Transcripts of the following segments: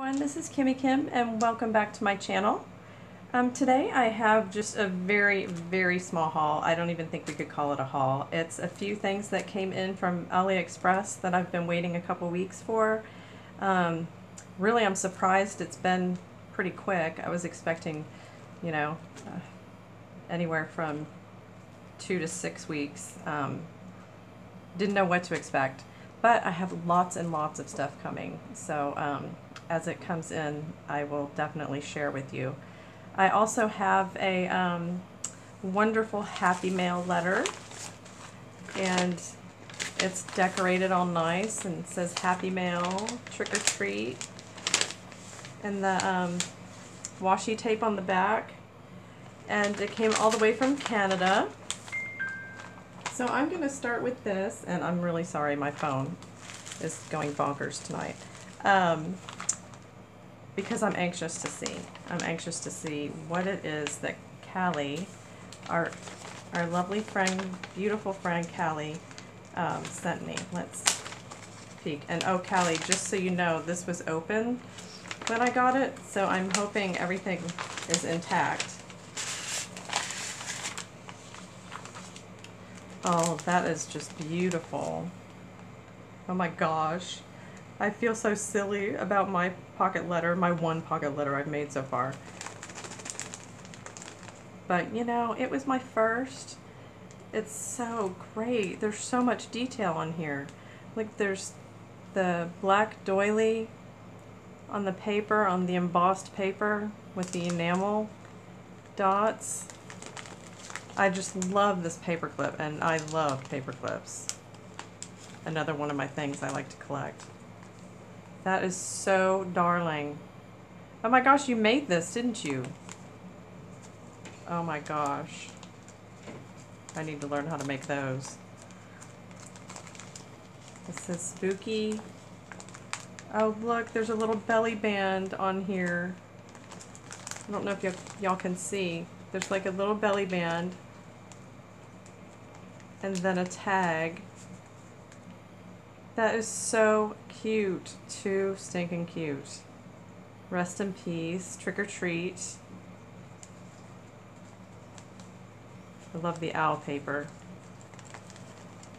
Everyone, this is Kimmy Kim and welcome back to my channel. Today I have just a very small haul. I don't even think we could call it a haul. It's a few things that came in from AliExpress that I've been waiting a couple weeks for. Really, I'm surprised it's been pretty quick. I was expecting, you know, anywhere from 2 to 6 weeks. Didn't know what to expect, but I have lots and lots of stuff coming. So as it comes in, I will definitely share with you. I also have a wonderful Happy Mail letter, and it's decorated all nice and it says Happy Mail, trick or treat, and the washi tape on the back, and it came all the way from Canada. So I'm going to start with this, and I'm really sorry my phone is going bonkers tonight. Because I'm anxious to see. I'm anxious to see what it is that Cali, our lovely friend, beautiful friend Cali, sent me. Let's peek. And oh, Cali, just so you know, this was open when I got it, so I'm hoping everything is intact. Oh, that is just beautiful. Oh my gosh. I feel so silly about my pocket letter, my one pocket letter I've made so far. But, you know, it was my first. It's so great. There's so much detail on here. Like, there's the black doily on the paper, on the embossed paper with the enamel dots. I just love this paper clip, and I love paper clips. Another one of my things I like to collect. That is so darling. Oh my gosh, you made this, didn't you? Oh my gosh. I need to learn how to make those. This says spooky. Oh look, there's a little belly band on here. I don't know if y'all can see. There's like a little belly band. And then a tag. That is so cute. Too stinking cute. Rest in peace. Trick or treat. I love the owl paper.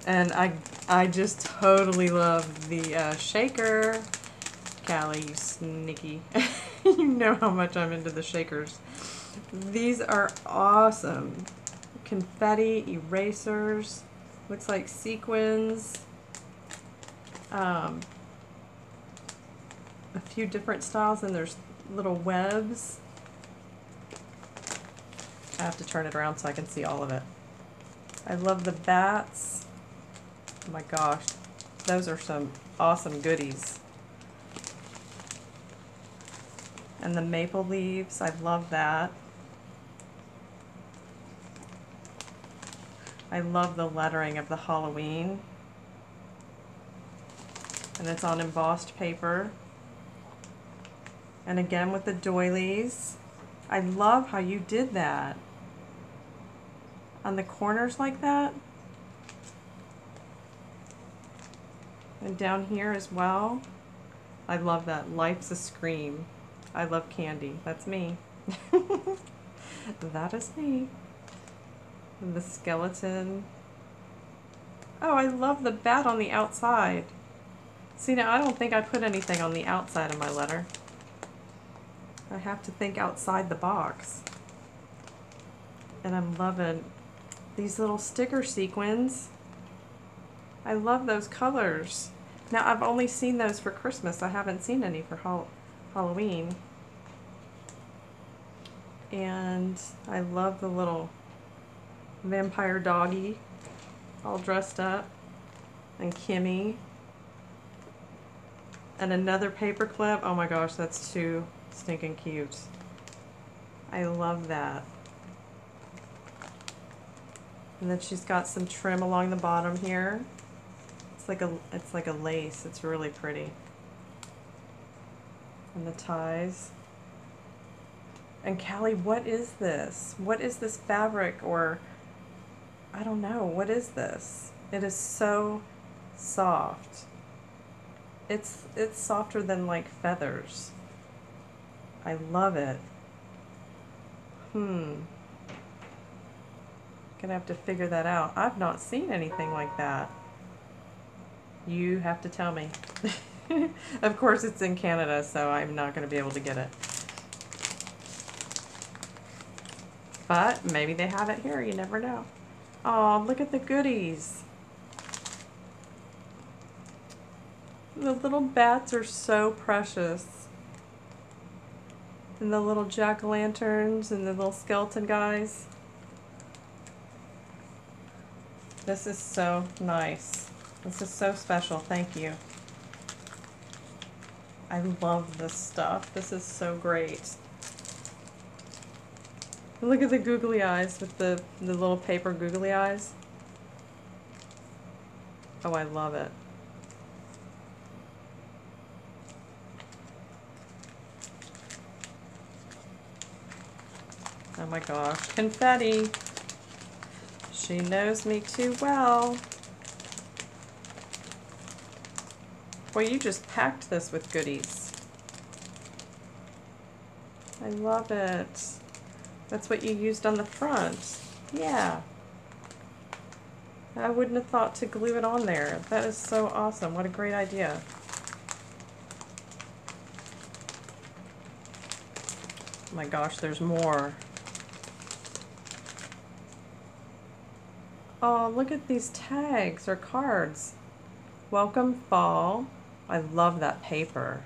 And I just totally love the shaker. Cali, you sneaky. You know how much I'm into the shakers. These are awesome. Confetti, erasers. Looks like sequins. A few different styles, and there's little webs. I have to turn it around so I can see all of it. I love the bats. Oh my gosh, those are some awesome goodies. And the maple leaves, I love that. I love the lettering of the Halloween. And it's on embossed paper. And again with the doilies. I love how you did that. On the corners like that. And down here as well. I love that. Life's a scream. I love candy. That's me. That is me. And the skeleton. Oh, I love the bat on the outside. See, now I don't think I put anything on the outside of my letter. I have to think outside the box. And I'm loving these little sticker sequins. I love those colors. Now, I've only seen those for Christmas. I haven't seen any for Halloween. And I love the little vampire doggy all dressed up. And Kimmy. And another paper clip. Oh my gosh, that's too stinking cute. I love that. And then she's got some trim along the bottom here. It's like a lace. It's really pretty. And the ties. And Cali, what is this? What is this fabric, or I don't know, what is this? It is so soft. It's softer than like feathers. I love it. Gonna have to figure that out. I've not seen anything like that. You have to tell me. Of course it's in Canada, so I'm not going to be able to get it. But maybe they have it here, you never know. Oh, look at the goodies. The little bats are so precious. And the little jack-o'-lanterns and the little skeleton guys. This is so nice. This is so special. Thank you. I love this stuff. This is so great. Look at the googly eyes with the little paper googly eyes. Oh, I love it. Oh my gosh, confetti. She knows me too well. Boy, you just packed this with goodies. I love it. That's what you used on the front. Yeah. I wouldn't have thought to glue it on there. That is so awesome. What a great idea. Oh my gosh, there's more. Oh, look at these tags or cards. Welcome fall. I love that paper.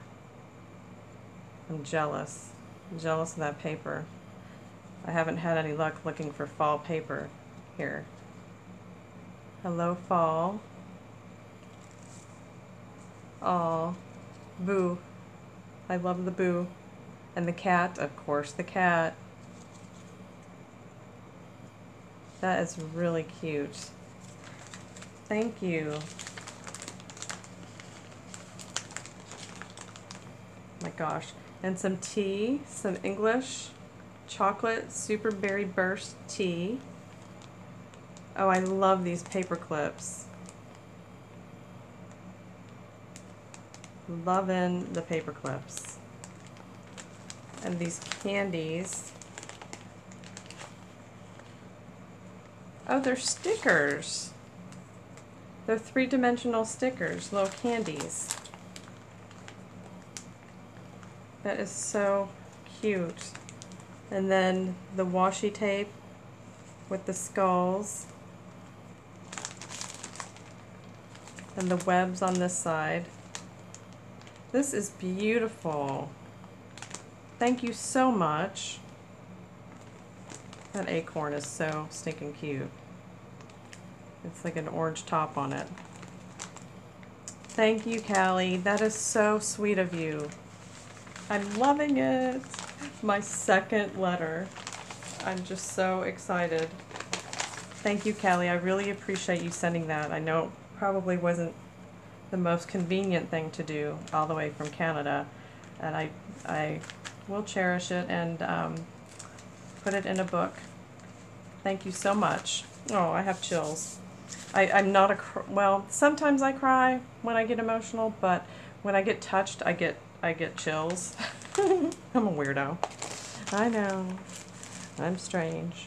I'm jealous. I'm jealous of that paper. I haven't had any luck looking for fall paper here. Hello, fall. Oh, boo. I love the boo. And the cat, of course, the cat. That is really cute. Thank you. Oh my gosh. And some tea, some English chocolate super berry burst tea. Oh, I love these paper clips. Loving the paper clips. And these candies. Oh, they're stickers. They're three-dimensional stickers, little candies. That is so cute. And then the washi tape with the skulls. And the webs on this side. This is beautiful. Thank you so much. That acorn is so stinking cute. It's like an orange top on it. Thank you, Cali. That is so sweet of you. I'm loving it. My second letter. I'm just so excited. Thank you, Cali. I really appreciate you sending that. I know it probably wasn't the most convenient thing to do all the way from Canada, and I will cherish it and put it in a book. Thank you so much. Oh, I have chills. I'm not well, sometimes I cry when I get emotional, but when I get touched, I get chills. I'm a weirdo. I know. I'm strange.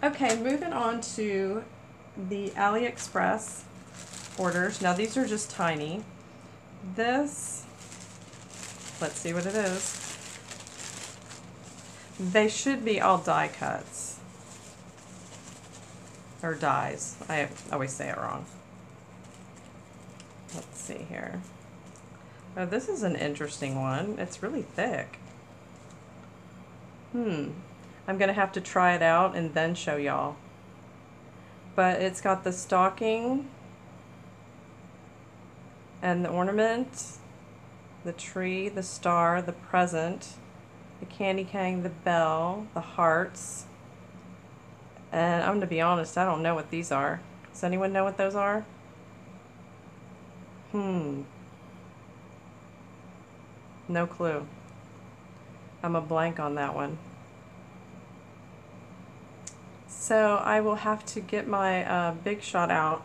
Okay, moving on to the AliExpress orders. Now these are just tiny. This, let's see what it is. They should be all die cuts. Or dies. I always say it wrong. Let's see here. Oh, this is an interesting one. It's really thick. I'm gonna have to try it out and then show y'all. But it's got the stocking and the ornament, the tree, the star, the present, the candy cane, the bell, the hearts. And I'm gonna be honest, I don't know what these are. Does anyone know what those are? No clue. I'm a blank on that one. So I will have to get my Big Shot out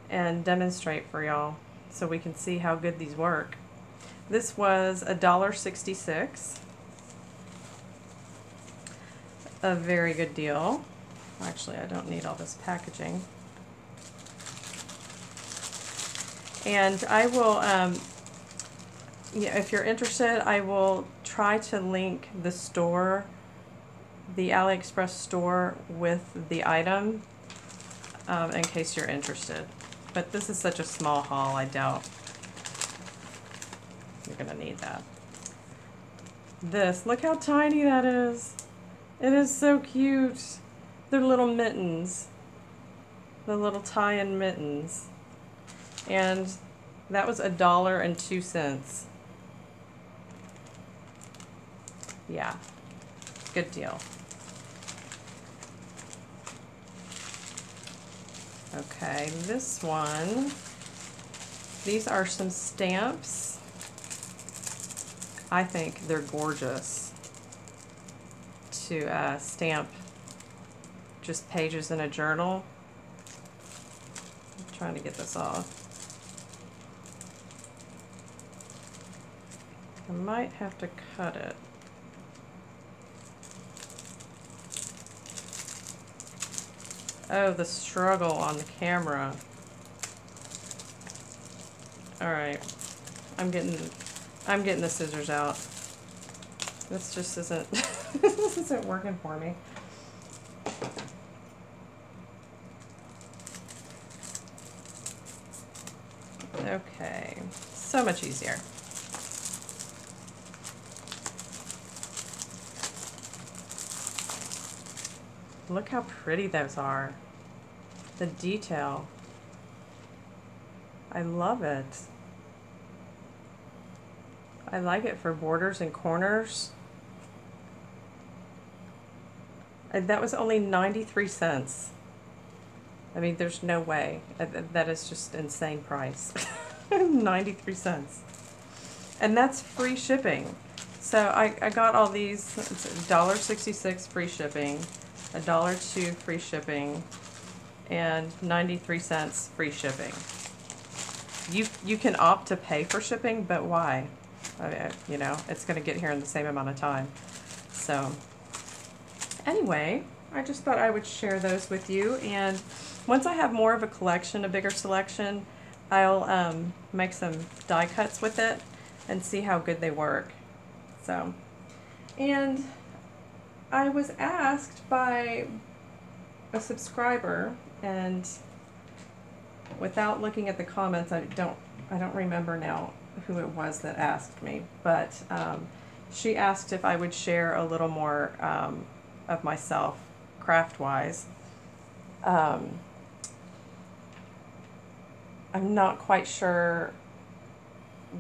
and demonstrate for y'all so we can see how good these work. This was $1.66. A very good deal. Actually, I don't need all this packaging. And I will, yeah, if you're interested, I will try to link the store, the AliExpress store, with the item in case you're interested. But this is such a small haul, I doubt you're gonna need that. This, look how tiny that is. It is so cute. They're little mittens. The little tie-in mittens. And that was $1.02. Yeah, good deal. Okay, this one, these are some stamps. I think they're gorgeous to stamp just pages in a journal. I'm trying to get this off. I might have to cut it. Oh, the struggle on the camera. All right, I'm getting the scissors out. This just isn't this isn't working for me. Okay, so much easier. Look how pretty those are. The detail. I love it. I like it for borders and corners. And that was only 93 cents. I mean, there's no way. That is just insane price. 93 cents. And that's free shipping. So I got all these. It's $1.66 free shipping, $1.02 free shipping, and 93 cents free shipping. You can opt to pay for shipping, but why? You know, it's going to get here in the same amount of time. So anyway, I just thought I would share those with you. And once I have more of a collection, a bigger selection, I'll make some die cuts with it and see how good they work. So, and I was asked by a subscriber, and without looking at the comments, I don't remember now who it was that asked me, but she asked if I would share a little more of myself craft-wise. I'm not quite sure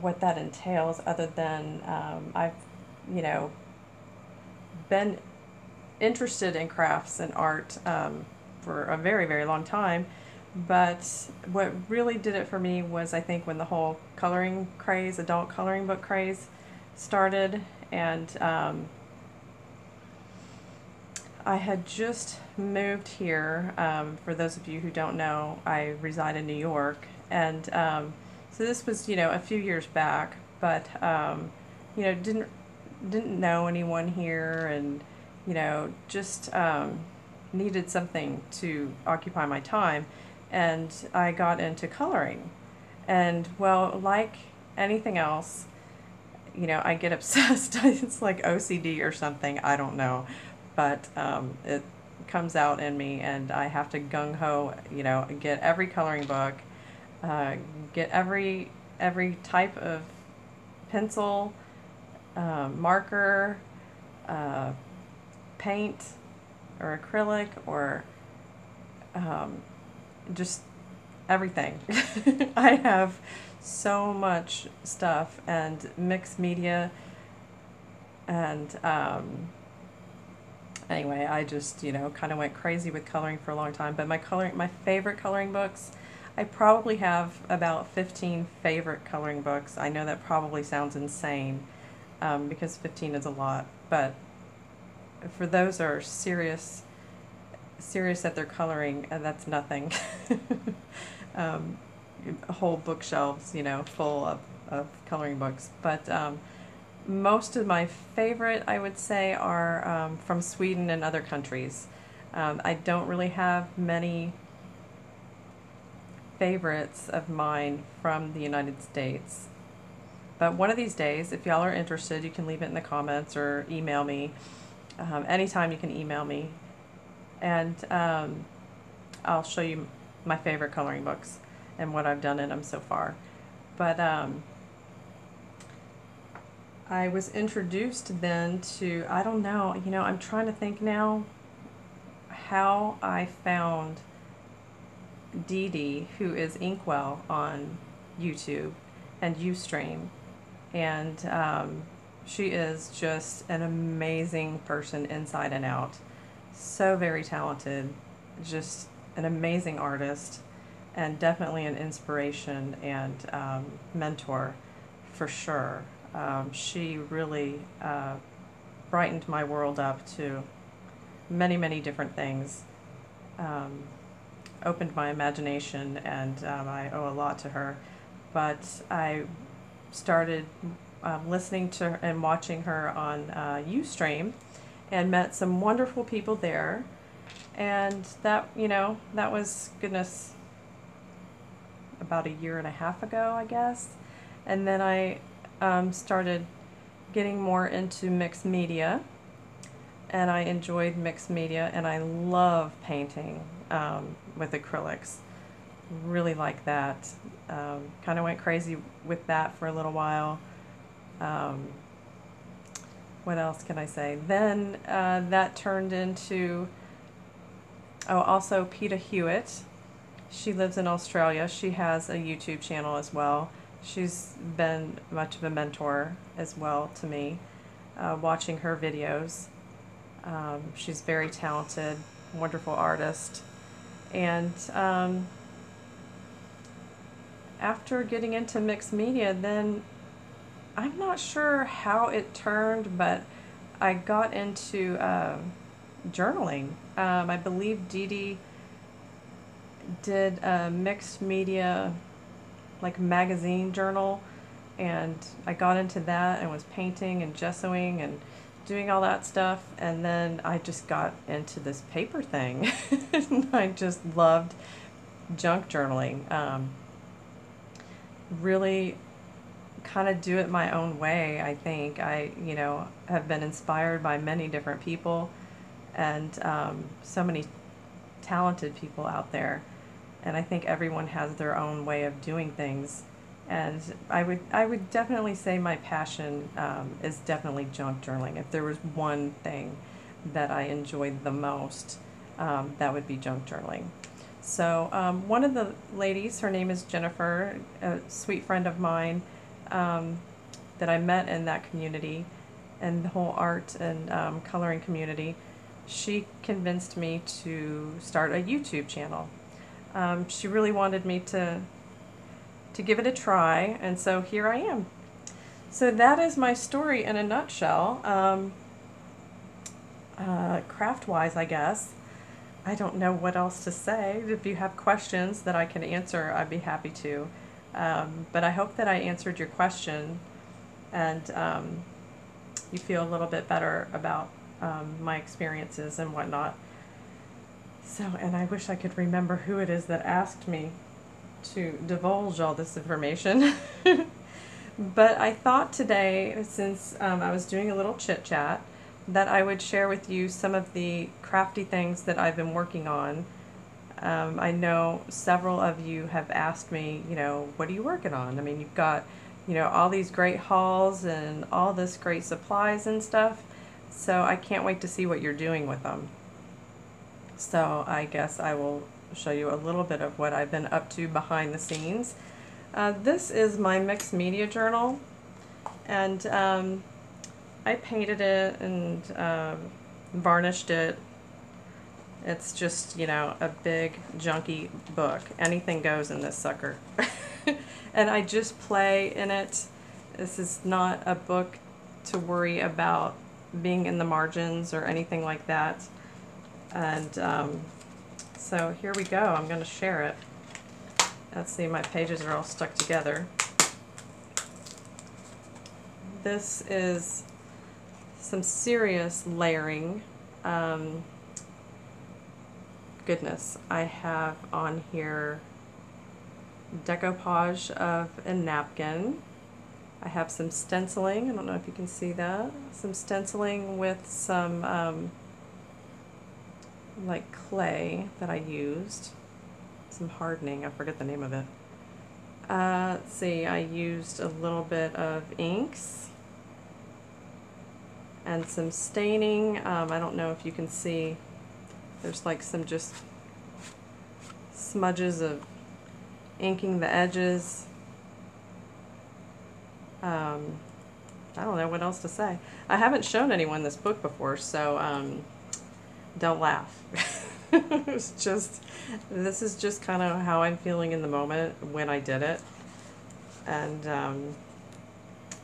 what that entails, other than I've, you know, been interested in crafts and art for a very, very long time. But what really did it for me was, I think, when the whole coloring craze, adult coloring book craze started. And I had just moved here. For those of you who don't know, I reside in New York. And so this was, you know, a few years back, but, you know, didn't know anyone here, and, you know, just needed something to occupy my time. And I got into coloring. And, well, like anything else, you know, I get obsessed. It's like OCD or something, I don't know. But it comes out in me, and I have to gung-ho, you know, get every coloring book, get every type of pencil, marker, paint, or acrylic, or just everything. I have so much stuff, and mixed media, and anyway, I just, you know, kind of went crazy with coloring for a long time. But my favorite coloring books, I probably have about 15 favorite coloring books. I know that probably sounds insane, because 15 is a lot, but for those who are serious at their coloring, that's nothing. Whole bookshelves, you know, full of of coloring books, but most of my favorite, I would say, are from Sweden and other countries. I don't really have many favorites of mine from the United States. But one of these days, if y'all are interested, you can leave it in the comments or email me. Anytime you can email me. And I'll show you my favorite coloring books and what I've done in them so far. But I was introduced then to, I don't know, you know, I'm trying to think now how I found Dee Dee, who is Inkwell on YouTube and Ustream. And she is just an amazing person inside and out. So very talented, just an amazing artist, and definitely an inspiration and mentor for sure. She really brightened my world up to many, many different things. Opened my imagination, and I owe a lot to her. But I started listening to her and watching her on Ustream, and met some wonderful people there. And that, you know, that was, goodness, about a year and a half ago, I guess. And then I started getting more into mixed media, and I enjoyed mixed media, and I love painting with acrylics. Really like that. Kind of went crazy with that for a little while. What else can I say? Then that turned into, oh, also Peta Hewitt. She lives in Australia. She has a YouTube channel as well. She's been much of a mentor as well to me, watching her videos. She's very talented, wonderful artist. And after getting into mixed media, then I'm not sure how it turned, but I got into journaling. I believe Dee Dee did a mixed media, like, magazine journal, and I got into that and was painting and gessoing and doing all that stuff. And then I just got into this paper thing. I just loved junk journaling. Really kind of do it my own way, I think. I, you know, have been inspired by many different people, and so many talented people out there. And I think everyone has their own way of doing things. And I would definitely say my passion is definitely junk journaling. If there was one thing that I enjoyed the most, that would be junk journaling. So one of the ladies, her name is Jennifer, a sweet friend of mine that I met in that community and the whole art and coloring community. She convinced me to start a YouTube channel. She really wanted me to give it a try, and so here I am. So that is my story in a nutshell. Craft-wise, I guess. I don't know what else to say. If you have questions that I can answer, I'd be happy to. But I hope that I answered your question, and you feel a little bit better about my experiences and whatnot. So, and I wish I could remember who it is that asked me to divulge all this information. But I thought today, since I was doing a little chit chat, that I would share with you some of the crafty things that I've been working on. I know several of you have asked me, you know, what are you working on? I mean, you've got, you know, all these great hauls and all this great supplies and stuff. So I can't wait to see what you're doing with them. So I guess I will show you a little bit of what I've been up to behind the scenes. This is my mixed media journal, and I painted it and varnished it. It's just, you know, a big junky book. Anything goes in this sucker. And I just play in it. This is not a book to worry about being in the margins or anything like that. And so here we go. I'm going to share it. Let's see, my pages are all stuck together. this is some serious layering. Goodness, I have on here decoupage of a napkin. I have some stenciling, I don't know if you can see that, some stenciling with some like clay that I used, some hardening, I forget the name of it. Let's see, I used a little bit of inks and some staining. I don't know if you can see, there's like some just smudges of inking the edges. I don't know what else to say. I haven't shown anyone this book before, so don't laugh. It's just, this is just kind of how I'm feeling in the moment when I did it. And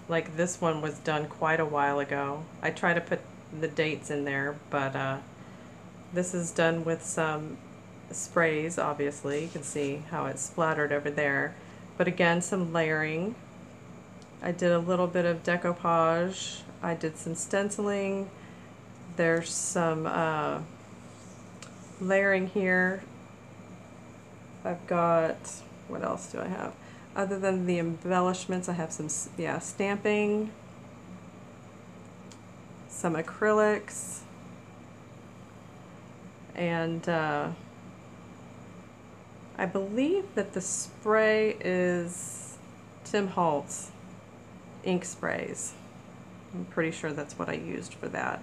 like this one was done quite a while ago. I try to put the dates in there, but this is done with some sprays, obviously. You can see how it's splattered over there. But again, some layering. I did a little bit of decoupage. I did some stenciling. There's some layering here. I've got, what else do I have? Other than the embellishments, I have some, yeah, stamping, some acrylics, and I believe that the spray is Tim Holtz ink sprays. I'm pretty sure that's what I used for that.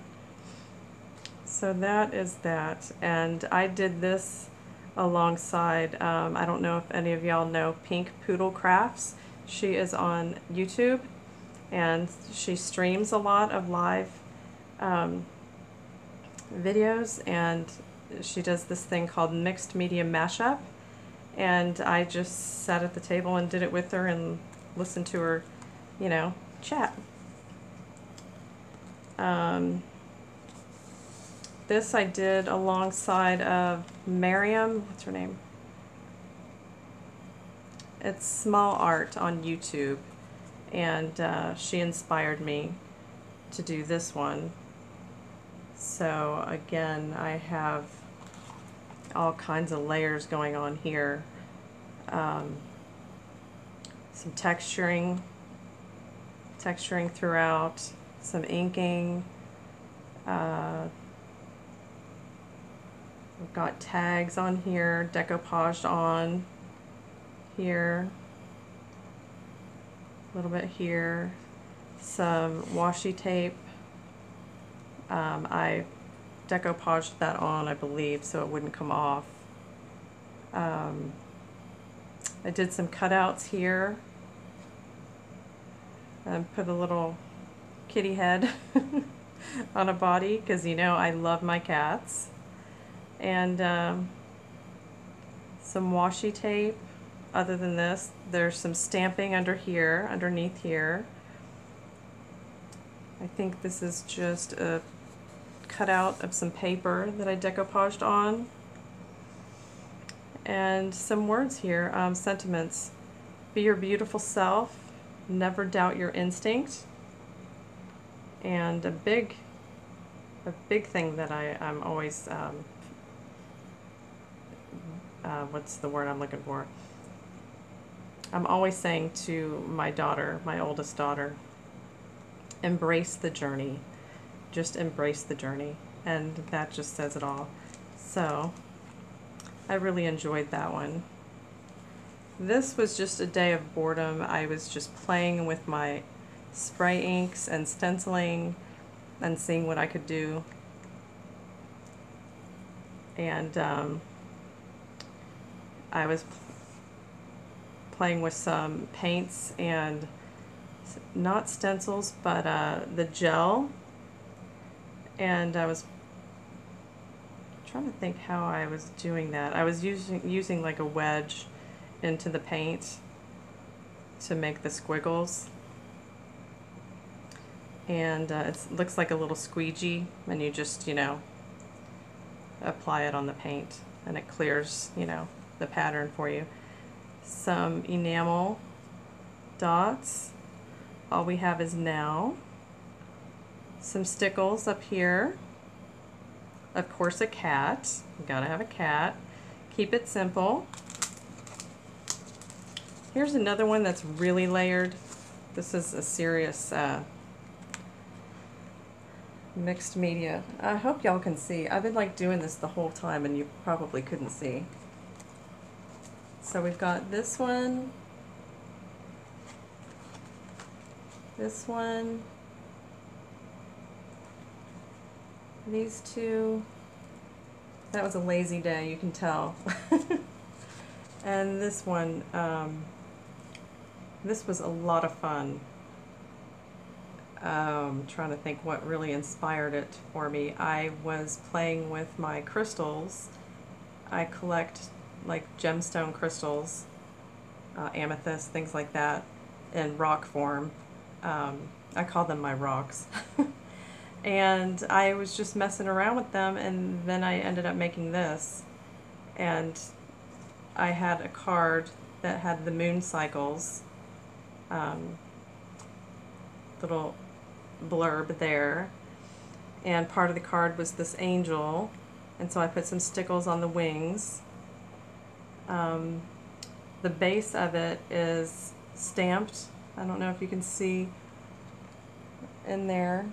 So that is that, and I did this alongside, I don't know if any of y'all know Pink Poodle Crafts. She is on YouTube and she streams a lot of live videos, and she does this thing called mixed media mashup, and I just sat at the table and did it with her and listened to her, you know, chat. This I did alongside of Miriam, what's her name? It's Small Art on YouTube, and she inspired me to do this one. So again, I have all kinds of layers going on here. Some texturing throughout, some inking. We've got tags on here, decoupaged on here, a little bit here, some washi tape. I decoupaged that on, I believe, so it wouldn't come off. I did some cutouts here and put a little kitty head on a body, because you know I love my cats. And some washi tape. Other than this, there's some stamping under here, underneath here. I think this is just a cutout of some paper that I decoupaged on. And some words here, sentiments. Be your beautiful self, never doubt your instinct. And a big thing that I'm always what's the word I'm looking for? I'm always saying to my daughter, my oldest daughter, embrace the journey. Just embrace the journey. And that just says it all. So I really enjoyed that one. This was just a day of boredom. I was just playing with my spray inks and stenciling and seeing what I could do. And I was playing with some paints and not stencils, but the gel, and I was trying to think how I was doing that. I was using like a wedge into the paint to make the squiggles, and it looks like a little squeegee, and you just, you know, apply it on the paint and it clears, you know, the pattern for you. Some enamel dots, all we have is now. Some stickles up here. Of course, a cat. You gotta have a cat. Keep it simple. Here's another one that's really layered. This is a serious mixed media. I hope y'all can see. I've been like doing this the whole time and you probably couldn't see. So we've got this one, this one, these two. That was a lazy day, you can tell. And this one, this was a lot of fun. Trying to think what really inspired it for me. I was playing with my crystals. I collect like gemstone crystals, amethyst, things like that, in rock form. I call them my rocks. And I was just messing around with them, and then I ended up making this. And I had a card that had the moon cycles, little blurb there, and part of the card was this angel, and so I put some stickles on the wings. The base of it is stamped. I don't know if you can see in there.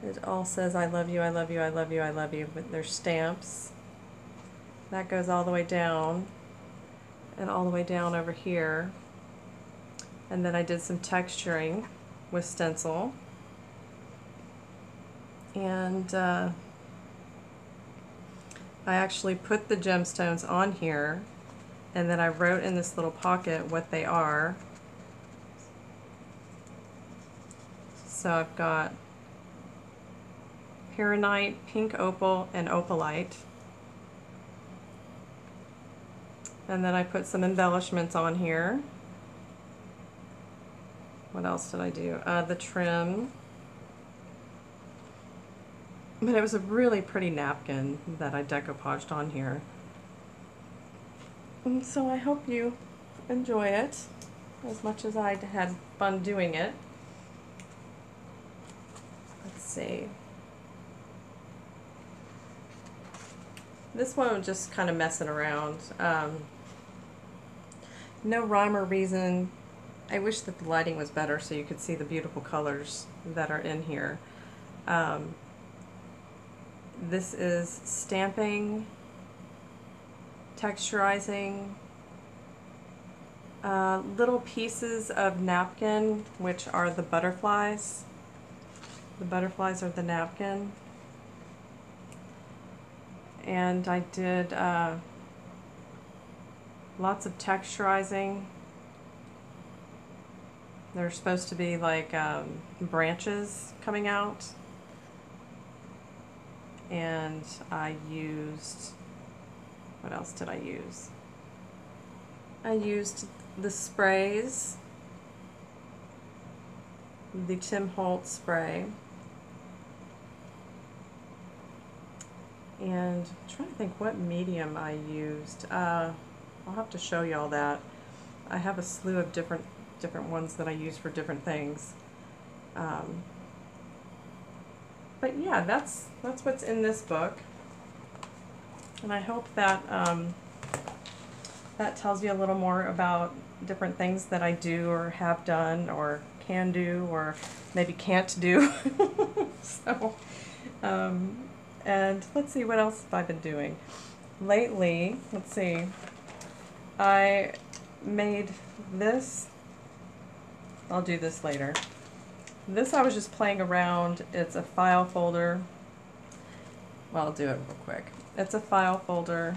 It all says I love you, I love you, I love you, I love you, but there's stamps. That goes all the way down and all the way down over here. And then I did some texturing with stencil. And I actually put the gemstones on here, and then I wrote in this little pocket what they are. So I've got Pyranite, Pink Opal, and Opalite. And then I put some embellishments on here. What else did I do? The trim. But it was a really pretty napkin that I decoupaged on here. And so I hope you enjoy it as much as I had fun doing it. Let's see. This one was just kind of messing around. No rhyme or reason. I wish that the lighting was better so you could see the beautiful colors that are in here. This is stamping, texturizing, little pieces of napkin, which are the butterflies. The butterflies are the napkin. And I did lots of texturizing. They're supposed to be like branches coming out. And I used, what else did I use? I used the sprays, the Tim Holtz spray. And I'm trying to think what medium I used. I'll have to show you all that. I have a slew of different ones that I use for different things. But yeah, that's what's in this book. And I hope that that tells you a little more about different things that I do or have done or can do or maybe can't do. So, and let's see, what else have I been doing? Lately, let's see, I made this. I'll do this later. This I was just playing around. It's a file folder. Well, I'll do it real quick. It's a file folder.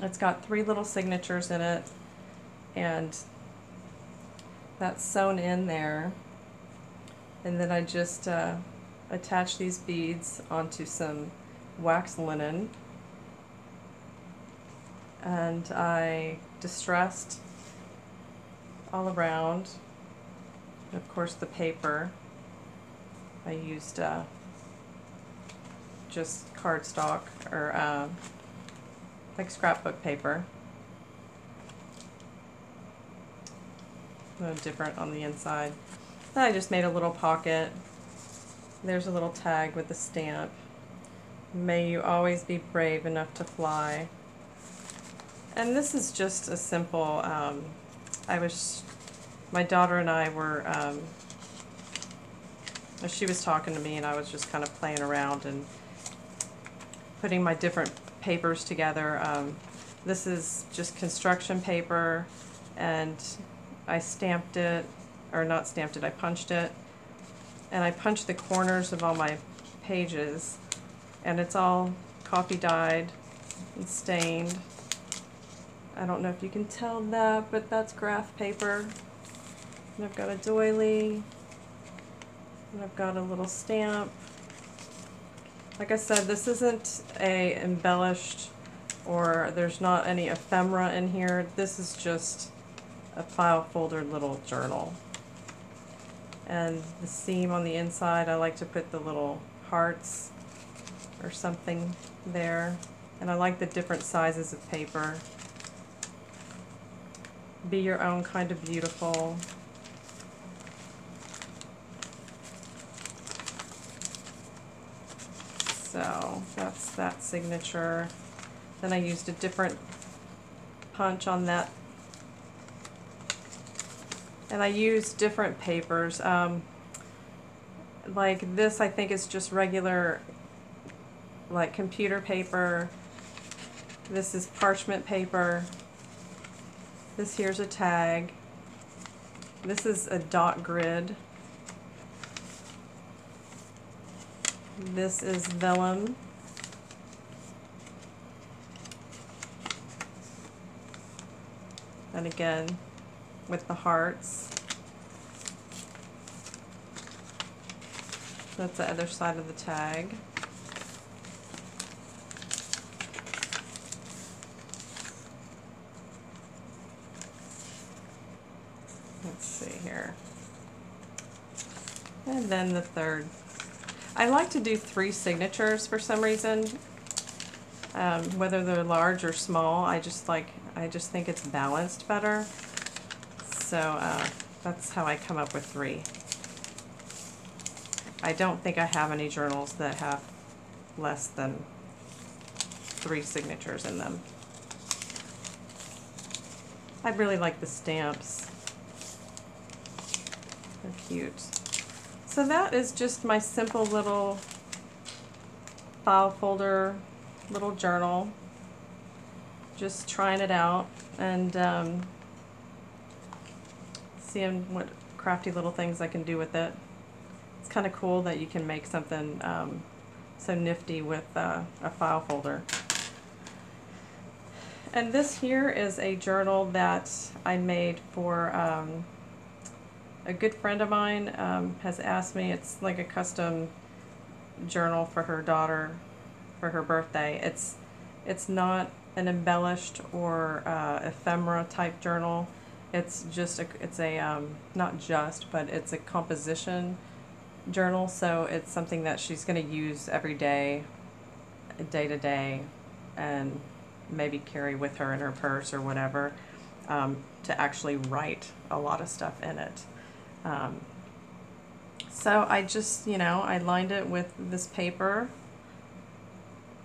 It's got 3 little signatures in it, and that's sewn in there. And then I just attach these beads onto some wax linen, and I distressed all around. And of course the paper, I used just cardstock or like scrapbook paper. different on the inside. Then I just made a little pocket. There's a little tag with the stamp. May you always be brave enough to fly. And this is just a simple, my daughter and I were, she was talking to me and I was just kind of playing around and putting my different papers together. This is just construction paper, and I stamped it, or not stamped it, I punched it. And I punched the corners of all my pages, and it's all coffee dyed and stained. I don't know if you can tell that, but that's graph paper. And I've got a doily, and I've got a little stamp. Like I said, this isn't a embellished, or there's not any ephemera in here. This is just a file folder little journal. And the seam on the inside, I like to put the little hearts or something there. And I like the different sizes of paper. Be your own kind of beautiful. So that's that signature. Then I used a different punch on that. And I used different papers. Like this, I think is just regular, like computer paper. This is parchment paper. This here's a tag. This is a dot grid. This is vellum. And again, with the hearts. That's the other side of the tag. Let's see here. And then the third. I like to do 3 signatures for some reason. Whether they're large or small, I just think it's balanced better. So that's how I come up with 3. I don't think I have any journals that have less than 3 signatures in them. I really like the stamps. They're cute. So that is just my simple little file folder, little journal. Just trying it out and seeing what crafty little things I can do with it. It's kind of cool that you can make something so nifty with a file folder. And this here is a journal that I made for a good friend of mine has asked me. It's like a custom journal for her daughter for her birthday. It's not an embellished or ephemera type journal. It's just not just, but it's a composition journal. So it's something that she's going to use every day, day to day, and maybe carry with her in her purse or whatever, to actually write a lot of stuff in it. So I just, I lined it with this paper,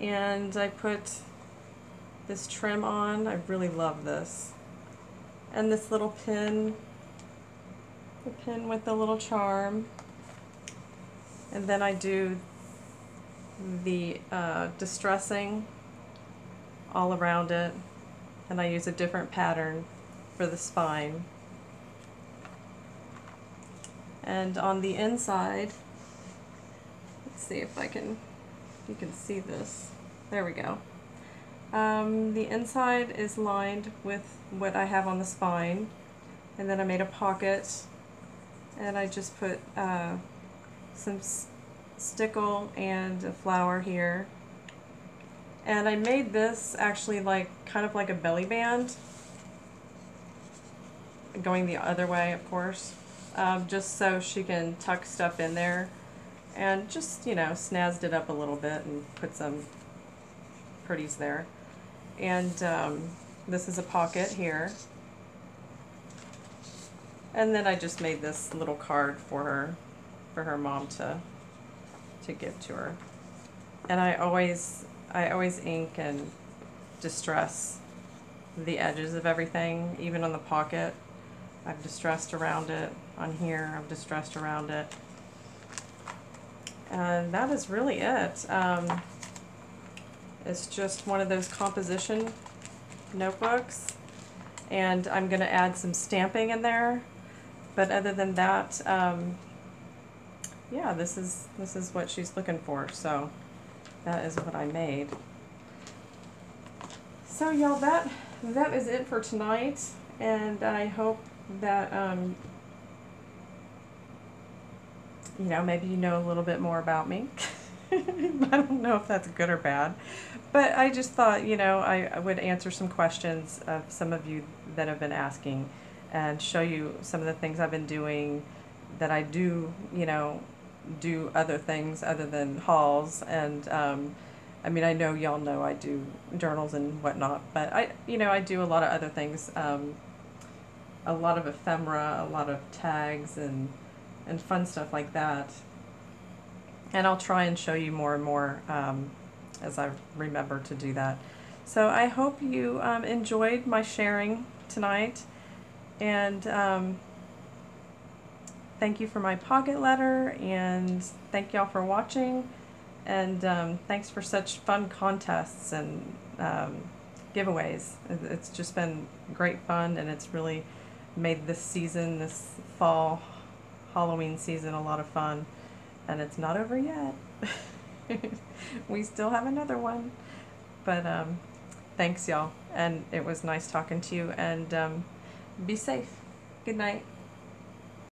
and I put this trim on. I really love this. And this little pin, the pin with the little charm. And then I do the distressing all around it, and I use a different pattern for the spine. And on the inside, let's see if you can see this. There we go. The inside is lined with what I have on the spine, and then I made a pocket, and I just put some stickle and a flower here. And I made this actually kind of like a belly band, going the other way, of course, just so she can tuck stuff in there, and just, snazzed it up a little bit and put some pretties there. And this is a pocket here. And then I just made this little card for her mom to give to her. And I always ink and distress the edges of everything, even on the pocket. I've distressed around it. On here, I've distressed around it. And that is really it. It's just one of those composition notebooks. And I'm going to add some stamping in there. But other than that, yeah, this is what she's looking for. So that is what I made. So y'all, that is it for tonight. And I hope that you know, maybe you know a little bit more about me. I don't know if that's good or bad, but I just thought, you know, I would answer some questions of some of you that have been asking and show you some of the things I've been doing, that I do, you know, do other things other than hauls. And I mean, I know y'all know I do journals and whatnot, but you know, I do a lot of other things, a lot of ephemera, a lot of tags and fun stuff like that. And I'll try and show you more and more as I remember to do that. So I hope you enjoyed my sharing tonight, and thank you for my pocket letter, and thank y'all for watching, and thanks for such fun contests and giveaways. It's just been great fun, and it's really made this season, this fall Halloween season, a lot of fun. And it's not over yet. We still have another one. But thanks, y'all. And it was nice talking to you. And be safe. Good night.